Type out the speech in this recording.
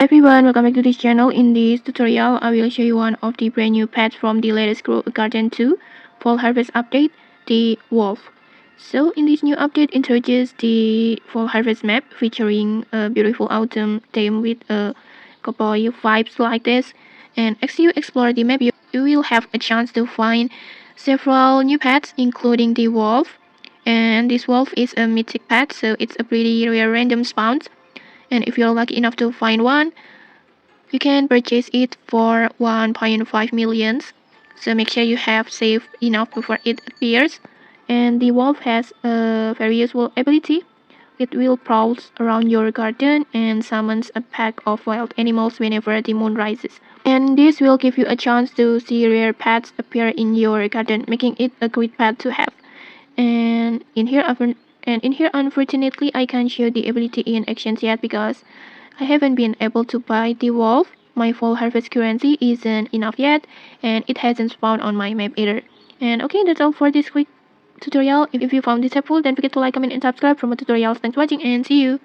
Everyone, welcome back to this channel. In this tutorial, I will show you one of the brand new pets from the latest Grow Garden 2 Fall Harvest update, the wolf. So in this new update introduces the Fall Harvest map featuring a beautiful autumn theme with a cowboy vibes like this. And as you explore the map, you will have a chance to find several new pets including the wolf. And this wolf is a mythic pet, so it's a pretty rare random spawn, and if you're lucky enough to find one, you can purchase it for 1.5 millions. So make sure you have saved enough before it appears. And the wolf has a very useful ability. It will prowl around your garden and summons a pack of wild animals whenever the moon rises. And this will give you a chance to see rare pets appear in your garden, making it a great pet to have. And in here, unfortunately, I can't show the ability in actions yet because I haven't been able to buy the wolf. My full harvest currency isn't enough yet, and it hasn't spawned on my map either. And okay, that's all for this quick tutorial. If you found this helpful, don't forget to like, comment, and subscribe for more tutorials. Thanks for watching, and see you.